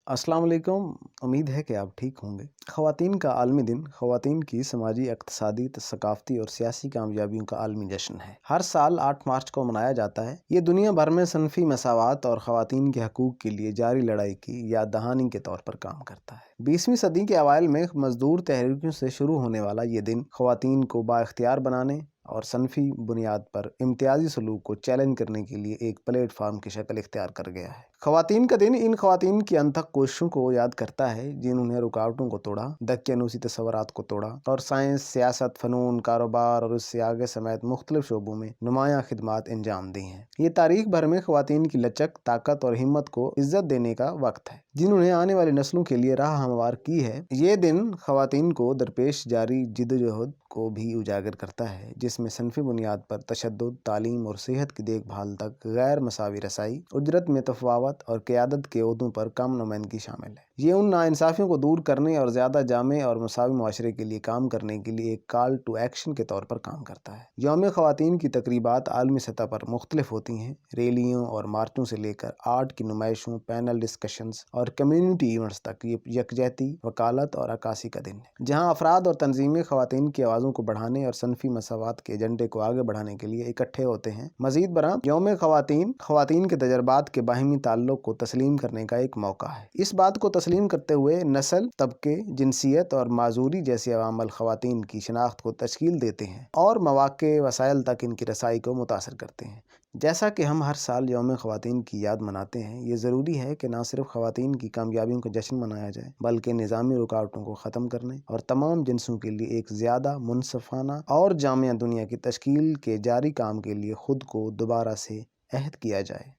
अस्सलाम वालेकुम। उम्मीद है कि आप ठीक होंगे। ख़वातीन का आलमी दिन ख़वातीन की समाजी, इक़्तिसादी, सकाफ़ती और सियासी कामयाबियों का आलमी जश्न है। हर साल 8 मार्च को मनाया जाता है। ये दुनिया भर में सनफ़ी मसावात और ख़वातीन के हकूक़ के लिए जारी लड़ाई की याद दहानी के तौर पर काम करता है। 20वीं सदी के अवाइल में मज़दूर तहरीकों से शुरू होने वाला ये दिन ख़वातीन को बाइख्तियार बनाने और सनफ़ी बुनियाद पर इम्तियाज़ी सलूक को चैलेंज करने के लिए एक प्लेटफार्म की शक्ल इख्तियार कर गया है। ख़वातीन का दिन इन ख़वातीन की अनथक कोशिशों को याद करता है जिन्होंने रुकावटों को तोड़ा, दकियानूसी तसव्वुरात को तोड़ा और साइंस, सियासत, फ़नून, कारोबार और उससे आगे समेत मुख्तलिफ शोबों में नुमायाँ खिदमात अंजाम दी हैं। ये तारीख़ भर में ख़वातीन की लचक, ताकत और हिम्मत को इज़्ज़त देने का वक्त है, जिन्होंने आने वाली नस्लों के लिए राह हमवार की है। ये दिन ख़वातीन को दरपेश जारी जिद्दोजहद को भी उजागर करता है, जिसमें सनफ़ी बुनियाद पर तशद्दुद, तालीम और सेहत की देखभाल तक गैर मसावी रसाई, उजरत में तफावत और क़यादत के ओहदों पर कम नुमाइंदगी शामिल है। ये उन नाइंसाफ़ियों को दूर करने और ज़्यादा जामे और मसावी मुआशरे के लिए काम करने के लिए एक कॉल टू एक्शन के तौर पर काम करता है। यौम ख़वातीन की तकरीबात आलमी सतह पर मुख्तलिफ होती हैं। रैलियों और मार्चों से लेकर आर्ट की नुमाइशों, पैनल डिस्कशंस और कम्युनिटी इवेंट्स तक ये यकजहती, वकालत और अक्कासी का दिन है, जहाँ अफराद और तंजीमें ख़वातीन की आवाज़ों को बढ़ाने और सनफ़ी मसावात के एजेंडे को आगे बढ़ाने के लिए इकट्ठे होते हैं। मज़ीद बरां यौम ख़वातीन के तजर्बात के बाहिमी ताल्लुक़ को तस्लीम करने का एक मौका है। इस बात को तस्लीम करते हुए नस्ल, तबके, जिनसियत और माजूरी जैसे अवामल ख़वातीन की शनाख्त को तश्कील देते हैं और मौक़े वसाइल तक इनकी रसाई को मुतासर करते हैं। जैसा कि हम हर साल यौम ख़वातीन की याद मनाते हैं, ये ज़रूरी है कि न सिर्फ ख़वातीन की कामयाबियों का जश्न मनाया जाए, बल्कि निज़ामी रुकावटों को ख़त्म करने और तमाम जिन्सों के लिए एक ज़्यादा मुनसफ़ाना और जामिया दुनिया की तश्कील के जारी काम के लिए ख़ुद को दोबारा से अहद किया जाए।